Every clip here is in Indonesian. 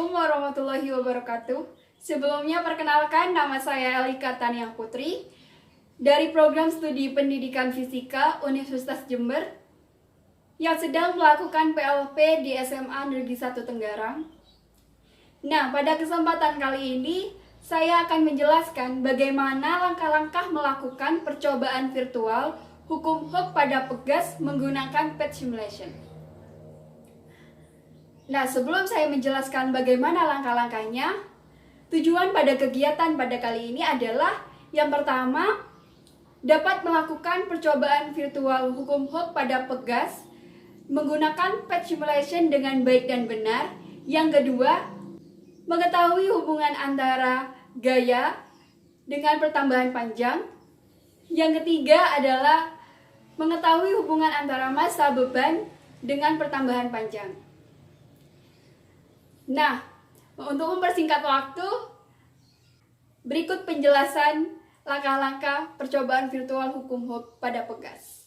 Assalamualaikum warahmatullahi wabarakatuh. Sebelumnya perkenalkan, nama saya Elika Taniang Putri dari Program Studi Pendidikan Fisika Universitas Jember yang sedang melakukan PLP di SMA Negeri 1 Tenggarang. Nah, pada kesempatan kali ini saya akan menjelaskan bagaimana langkah-langkah melakukan percobaan virtual hukum HOK pada pegas menggunakan PET simulation. Nah, sebelum saya menjelaskan bagaimana langkah-langkahnya, tujuan pada kegiatan pada kali ini adalah yang pertama, dapat melakukan percobaan virtual hukum HOK pada pegas menggunakan PET simulation dengan baik dan benar. Yang kedua, mengetahui hubungan antara gaya dengan pertambahan panjang. Yang ketiga adalah mengetahui hubungan antara massa beban dengan pertambahan panjang. Nah, untuk mempersingkat waktu, berikut penjelasan langkah-langkah percobaan virtual hukum HOK pada pegas.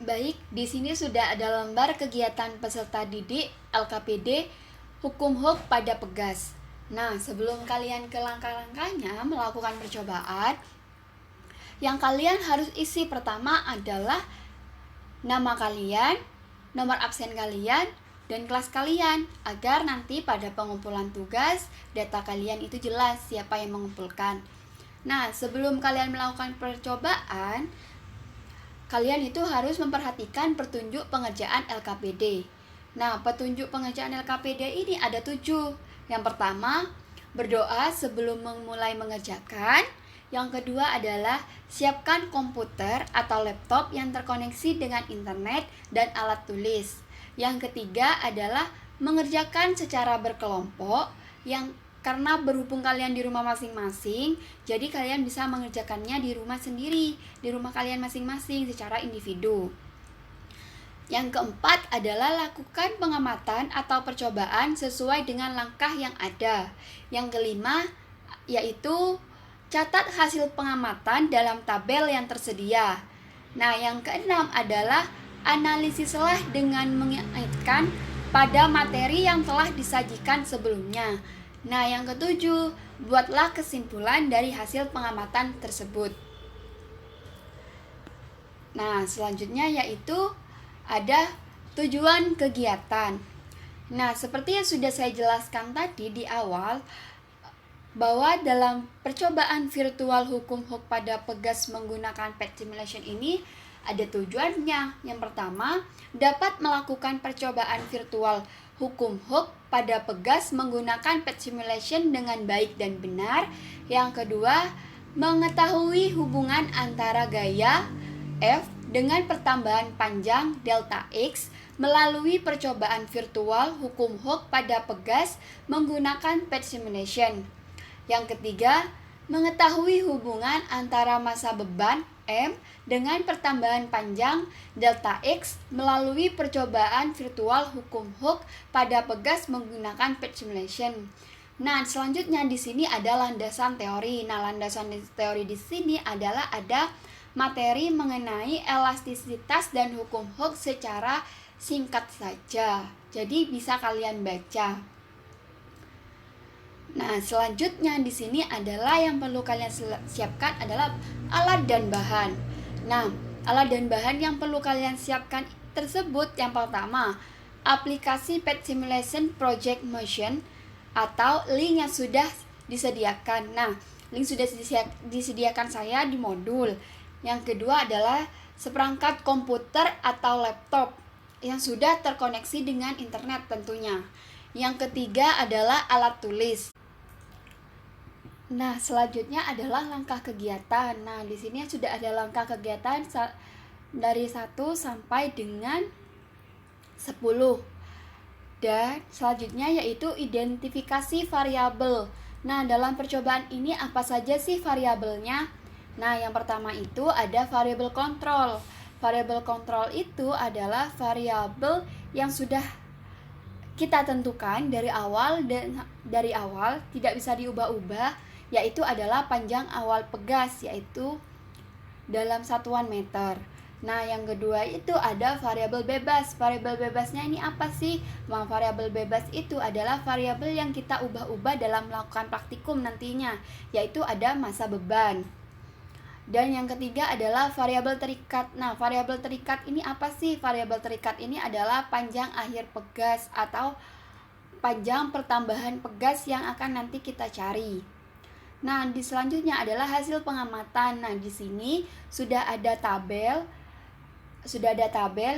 Baik, di sini sudah ada lembar kegiatan peserta didik LKPD hukum HOK pada pegas. Nah, sebelum kalian ke langkah-langkahnya melakukan percobaan, yang kalian harus isi pertama adalah nama kalian, nomor absen kalian, dan kelas kalian, agar nanti pada pengumpulan tugas data kalian itu jelas siapa yang mengumpulkan. Nah, sebelum kalian melakukan percobaan, kalian itu harus memperhatikan petunjuk pengerjaan LKPD. Nah, petunjuk pengerjaan LKPD ini ada 7. Yang pertama, berdoa sebelum memulai mengerjakan. Yang kedua adalah siapkan komputer atau laptop yang terkoneksi dengan internet dan alat tulis. Yang ketiga adalah mengerjakan secara berkelompok, yang karena berhubung kalian di rumah masing-masing, jadi kalian bisa mengerjakannya di rumah sendiri, di rumah kalian masing-masing secara individu. Yang keempat adalah lakukan pengamatan atau percobaan sesuai dengan langkah yang ada. Yang kelima yaitu catat hasil pengamatan dalam tabel yang tersedia. Nah, yang keenam adalah analisislah dengan mengingatkan pada materi yang telah disajikan sebelumnya. Nah, yang ketujuh, buatlah kesimpulan dari hasil pengamatan tersebut. Nah, selanjutnya yaitu ada tujuan kegiatan. Nah, seperti yang sudah saya jelaskan tadi di awal, bahwa dalam percobaan virtual hukum HOK pada pegas menggunakan PET simulation ini ada tujuannya. Yang pertama, dapat melakukan percobaan virtual hukum HOK pada pegas menggunakan PET simulation dengan baik dan benar. Yang kedua, mengetahui hubungan antara gaya F dengan pertambahan panjang delta X melalui percobaan virtual hukum HOK pada pegas menggunakan PET simulation. Yang ketiga, mengetahui hubungan antara massa beban M dengan pertambahan panjang delta X melalui percobaan virtual hukum HOK pada pegas menggunakan PET simulation. Nah, selanjutnya di sini ada landasan teori. Nah, landasan teori di sini adalah ada materi mengenai elastisitas dan hukum HOK secara singkat saja. Jadi bisa kalian baca. Nah, selanjutnya di sini adalah yang perlu kalian siapkan adalah alat dan bahan. Nah, alat dan bahan yang perlu kalian siapkan tersebut yang pertama, aplikasi PET Simulation Project Motion atau link yang sudah disediakan. Nah, link sudah disediakan saya di modul. Yang kedua adalah seperangkat komputer atau laptop yang sudah terkoneksi dengan internet tentunya. Yang ketiga adalah alat tulis. Nah, selanjutnya adalah langkah kegiatan. Nah, di sini sudah ada langkah kegiatan dari 1 sampai dengan 10. Dan selanjutnya yaitu identifikasi variabel. Nah, dalam percobaan ini apa saja sih variabelnya? Nah, yang pertama itu ada variabel kontrol. Variabel kontrol itu adalah variabel yang sudah kita tentukan dari awal dan dari awal tidak bisa diubah-ubah, yaitu adalah panjang awal pegas, yaitu dalam satuan meter. Nah, yang kedua itu ada variabel bebas. Variabel bebasnya ini apa sih? Nah, variabel bebas itu adalah variabel yang kita ubah-ubah dalam melakukan praktikum nantinya, yaitu ada masa beban. Dan yang ketiga adalah variabel terikat. Nah, variabel terikat ini apa sih? Variabel terikat ini adalah panjang akhir pegas atau panjang pertambahan pegas yang akan nanti kita cari. Nah, di selanjutnya adalah hasil pengamatan. Nah, di sini sudah ada tabel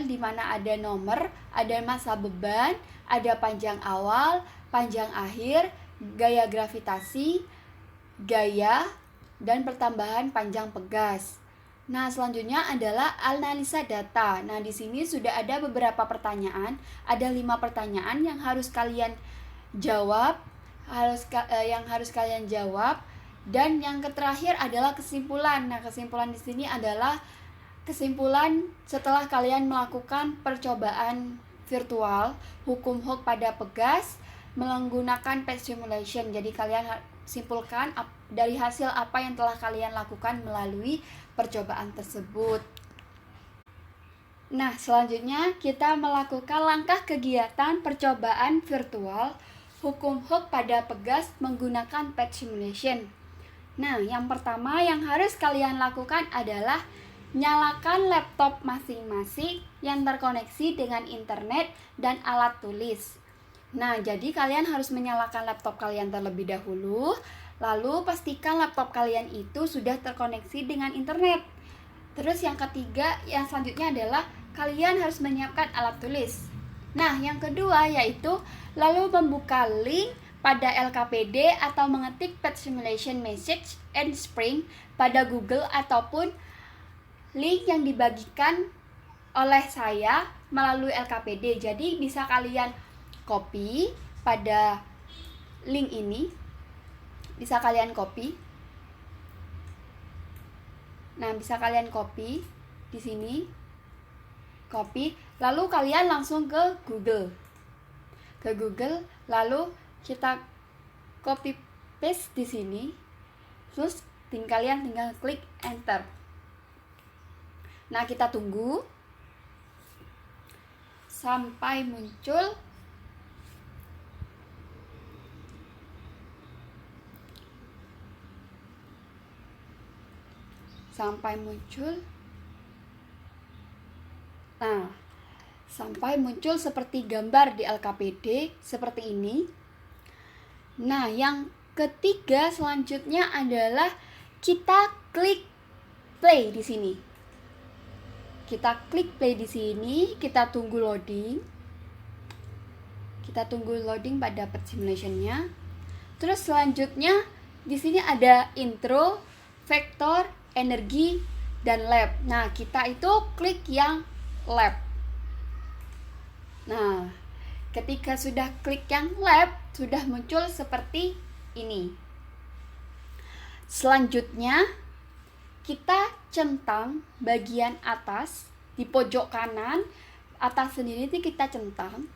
di mana ada nomor, ada masa beban, ada panjang awal, panjang akhir, gaya gravitasi, gaya, dan pertambahan panjang pegas. Nah, selanjutnya adalah analisa data. Nah, di sini sudah ada beberapa pertanyaan, ada 5 pertanyaan yang harus kalian jawab, yang harus kalian jawab, dan yang terakhir adalah kesimpulan. Nah, kesimpulan di sini adalah kesimpulan setelah kalian melakukan percobaan virtual hukum Hooke pada pegas menggunakan pet simulation. Jadi kalian simpulkan dari hasil apa yang telah kalian lakukan melalui percobaan tersebut. Nah, selanjutnya kita melakukan langkah kegiatan percobaan virtual hukum Hooke pada pegas menggunakan pet simulation. Nah, yang pertama yang harus kalian lakukan adalah nyalakan laptop masing-masing yang terkoneksi dengan internet dan alat tulis. Nah, jadi kalian harus menyalakan laptop kalian terlebih dahulu, lalu pastikan laptop kalian itu sudah terkoneksi dengan internet. Terus yang ketiga, yang selanjutnya adalah kalian harus menyiapkan alat tulis. Nah, yang kedua yaitu lalu membuka link pada LKPD atau mengetik pet simulation message and spring pada Google ataupun link yang dibagikan oleh saya melalui LKPD. Jadi bisa kalian copy pada link ini. Bisa kalian copy. Nah, bisa kalian copy di sini. Copy, lalu kalian langsung ke Google. Ke Google, lalu kita copy paste di sini. Terus kalian tinggal klik enter. Nah, kita tunggu sampai muncul Nah, sampai muncul seperti gambar di LKPD seperti ini. Nah, yang ketiga selanjutnya adalah kita klik play di sini. Kita klik play di sini, kita tunggu loading. Kita tunggu loading pada pet simulation-nya. Terus selanjutnya di sini ada intro, vektor, energi, dan lab. Nah, kita itu klik yang lab. Nah, ketika sudah klik yang lab, sudah muncul seperti ini. Selanjutnya kita centang bagian atas di pojok kanan atas sendiri itu kita centang.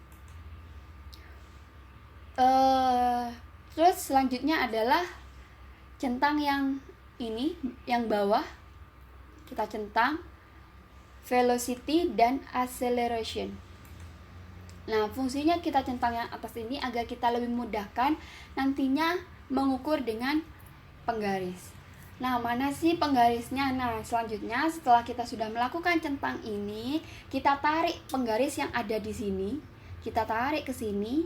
Terus selanjutnya adalah centang yang ini, yang bawah kita centang velocity dan acceleration. Nah, fungsinya kita centang yang atas ini agar kita lebih mudahkan nantinya mengukur dengan penggaris. Nah, mana sih penggarisnya? Nah, selanjutnya setelah kita sudah melakukan centang ini, kita tarik penggaris yang ada di sini. Kita tarik ke sini.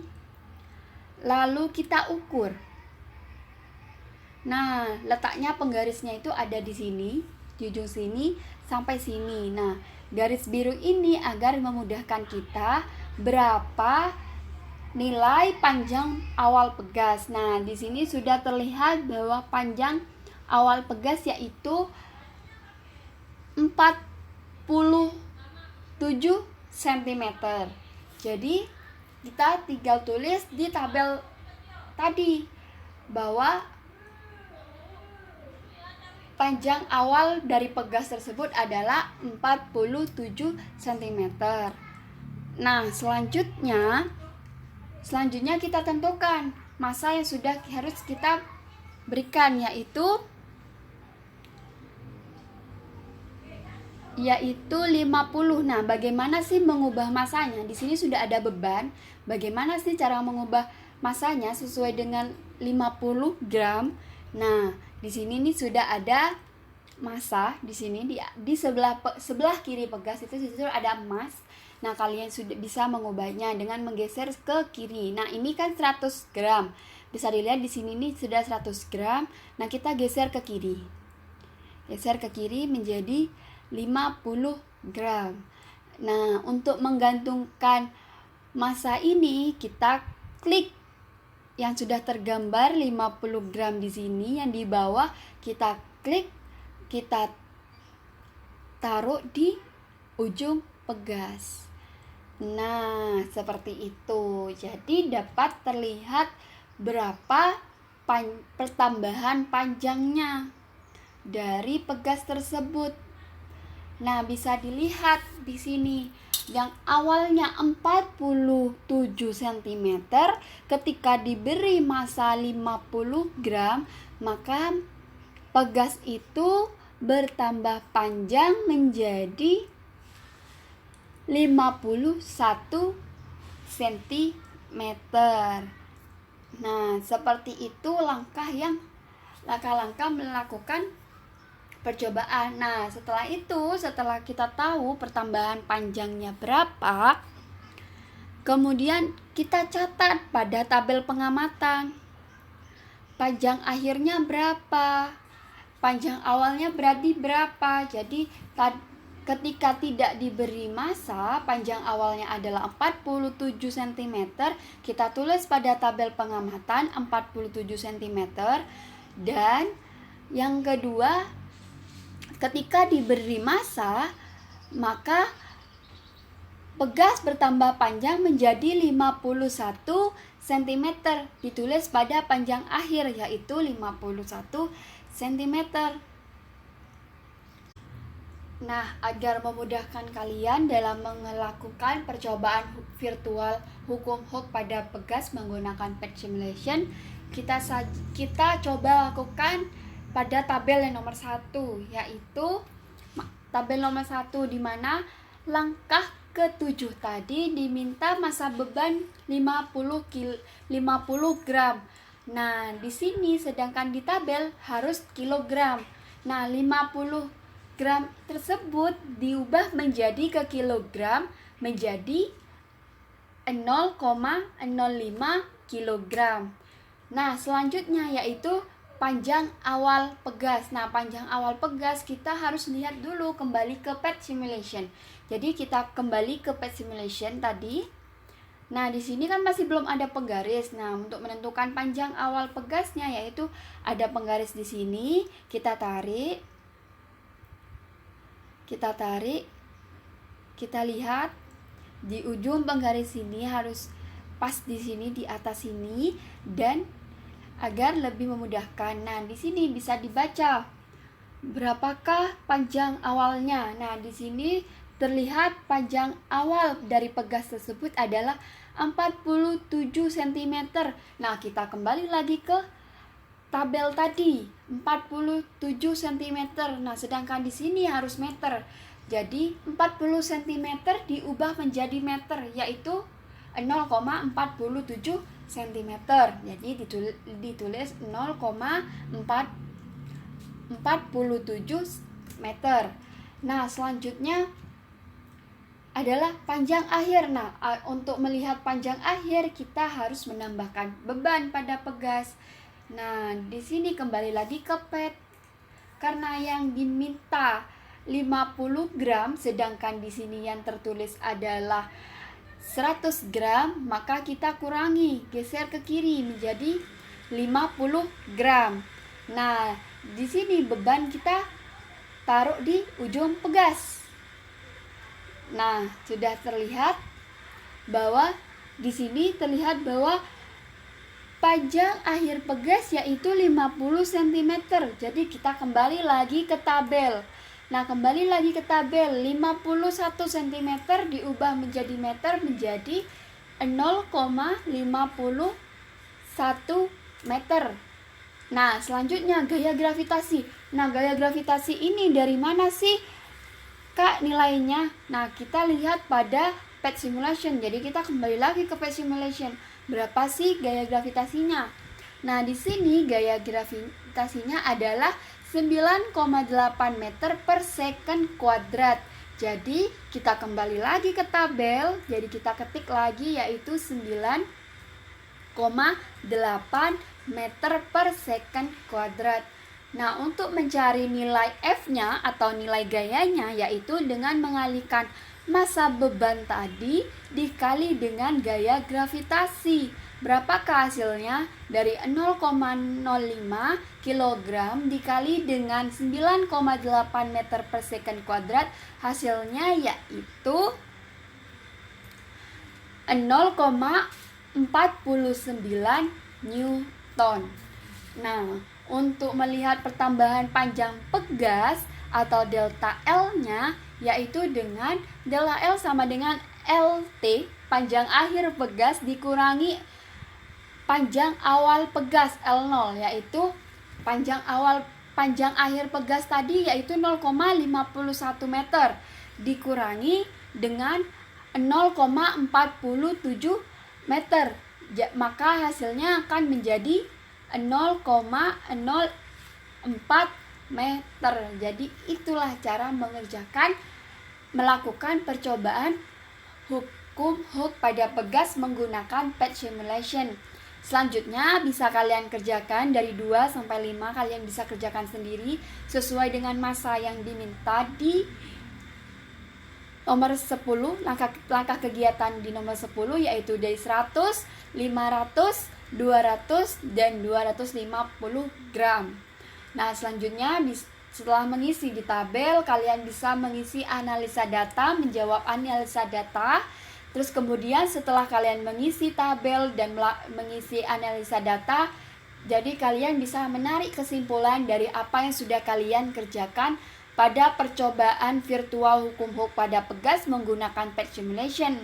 Lalu kita ukur. Nah, letaknya penggarisnya itu ada di sini, di ujung sini sampai sini. Nah, garis biru ini agar memudahkan kita berapa nilai panjang awal pegas. Nah, di sini sudah terlihat bahwa panjang awal pegas yaitu 47 cm. Jadi kita tinggal tulis di tabel tadi bahwa panjang awal dari pegas tersebut adalah 47 cm. Nah, selanjutnya kita tentukan masa yang sudah harus kita berikan, yaitu 50. Nah, bagaimana sih mengubah masanya? Di sini sudah ada beban. Bagaimana sih cara mengubah masanya sesuai dengan 50 gram? Nah, di sini nih sudah ada massa. Di sini di sebelah kiri pegas itu di situ ada emas. Nah, kalian sudah bisa mengubahnya dengan menggeser ke kiri. Nah, ini kan 100 gram. Bisa dilihat di sini nih sudah 100 gram. Nah, kita geser ke kiri. Geser ke kiri menjadi 50 gram. Nah, untuk menggantungkan massa ini kita klik yang sudah tergambar 50 gram di sini, yang di bawah kita klik, kita taruh di ujung pegas. Nah, seperti itu. Jadi dapat terlihat berapa pertambahan panjangnya dari pegas tersebut. Nah, bisa dilihat di sini yang awalnya 47 cm ketika diberi massa 50 gram, maka pegas itu bertambah panjang menjadi 51 cm. Nah, seperti itu langkah-langkah melakukan percobaan. Nah, setelah kita tahu pertambahan panjangnya berapa, kemudian kita catat pada tabel pengamatan. Panjang akhirnya berapa? Panjang awalnya berarti berapa? Jadi ketika tidak diberi massa, panjang awalnya adalah 47 cm, kita tulis pada tabel pengamatan 47 cm. Dan yang kedua, ketika diberi massa, maka pegas bertambah panjang menjadi 51 cm, ditulis pada panjang akhir yaitu 51 cm. Nah, agar memudahkan kalian dalam melakukan percobaan virtual hukum Hooke pada pegas menggunakan patch simulation, kita coba lakukan pada tabel yang nomor 1, yaitu tabel nomor 1 di mana langkah ke-7 tadi diminta massa beban 50 gram. Nah, di sini sedangkan di tabel harus kilogram. Nah, 50 gram tersebut diubah menjadi ke kilogram menjadi 0,05 kilogram. Nah, selanjutnya yaitu panjang awal pegas. Nah, panjang awal pegas kita harus lihat dulu kembali ke patch simulation. Jadi kita kembali ke patch simulation tadi. Nah, di sini kan masih belum ada penggaris. Nah, untuk menentukan panjang awal pegasnya yaitu ada penggaris di sini, kita tarik. Kita lihat di ujung penggaris ini harus pas di sini di atas sini dan agar lebih memudahkan. Nah, di sini bisa dibaca berapakah panjang awalnya. Nah, di sini terlihat panjang awal dari pegas tersebut adalah 47 cm. Nah, kita kembali lagi ke tabel tadi, 47 cm. Nah, sedangkan di sini harus meter. Jadi, 40 cm diubah menjadi meter, yaitu 0,47 cm. Jadi ditulis 0,47 meter. Nah, selanjutnya adalah panjang akhir. Nah, untuk melihat panjang akhir kita harus menambahkan beban pada pegas. Nah, di sini kembali lagi ke pet. Karena yang diminta 50 gram sedangkan di sini yang tertulis adalah 100 gram, maka kita kurangi, geser ke kiri menjadi 50 gram. Nah, di sini beban kita taruh di ujung pegas. Nah, sudah terlihat bahwa di sini terlihat bahwa panjang akhir pegas yaitu 50 cm. Jadi kita kembali lagi ke tabel. Nah, kembali lagi ke tabel, 51 cm diubah menjadi meter menjadi 0,51 meter. Nah, selanjutnya gaya gravitasi. Nah, gaya gravitasi ini dari mana sih? berapakah nilainya? Nah, kita lihat pada PET simulation. Jadi kita kembali lagi ke PET simulation. Berapa sih gaya gravitasinya? Nah, di sini gaya gravitasinya adalah 9,8 meter per second kuadrat. Jadi kita kembali lagi ke tabel. Jadi kita ketik lagi yaitu 9,8 meter per second kuadrat. Nah, untuk mencari nilai F-nya atau nilai gayanya yaitu dengan mengalihkan massa beban tadi dikali dengan gaya gravitasi. Berapakah hasilnya? Dari 0,05 kg dikali dengan 9,8 meter per second kuadrat, hasilnya yaitu 0,49 Newton. Nah, untuk melihat pertambahan panjang pegas atau delta L-nya yaitu dengan delta L sama dengan LT, panjang akhir pegas dikurangi panjang awal pegas L0, yaitu panjang akhir pegas tadi yaitu 0,51 meter dikurangi dengan 0,47 meter. Maka hasilnya akan menjadi 0,04 meter. Jadi itulah cara melakukan percobaan hukum Hooke pada pegas menggunakan PET simulation. Selanjutnya bisa kalian kerjakan dari 2 sampai 5, kalian bisa kerjakan sendiri sesuai dengan massa yang diminta di nomor 10, langkah kegiatan di nomor 10 yaitu dari 100, 500, 200 dan 250 gram. Nah, selanjutnya setelah mengisi di tabel, kalian bisa mengisi analisa data, menjawab analisa data. Terus kemudian setelah kalian mengisi tabel dan mengisi analisa data, jadi kalian bisa menarik kesimpulan dari apa yang sudah kalian kerjakan pada percobaan virtual hukum Hooke pada pegas menggunakan PET simulation.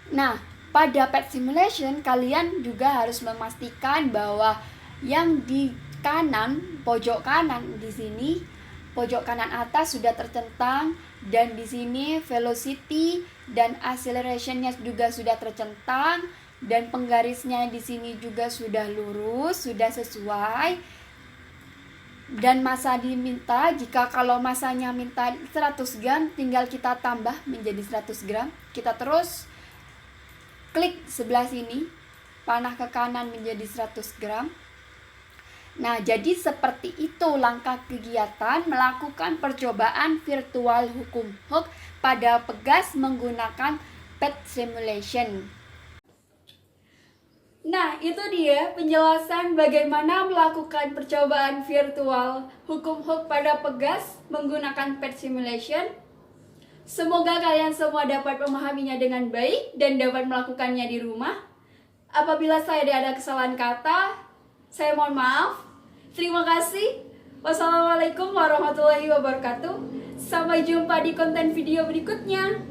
Nah, pada PET simulation kalian juga harus memastikan bahwa yang di kanan, pojok kanan di sini, pojok kanan atas sudah tercentang, dan di sini velocity dan acceleration-nya juga sudah tercentang, dan penggarisnya di sini juga sudah lurus, sudah sesuai. Dan massa diminta, jika kalau massanya minta 100 gram, tinggal kita tambah menjadi 100 gram. Kita terus klik sebelah sini, panah ke kanan menjadi 100 gram. Nah, jadi seperti itu langkah kegiatan melakukan percobaan virtual hukum Hooke pada pegas menggunakan PET simulation. Nah, itu dia penjelasan bagaimana melakukan percobaan virtual hukum Hooke pada pegas menggunakan PET simulation. Semoga kalian semua dapat memahaminya dengan baik dan dapat melakukannya di rumah. Apabila saya ada kesalahan kata, saya mohon maaf. Terima kasih. Wassalamualaikum warahmatullahi wabarakatuh. Sampai jumpa di konten video berikutnya.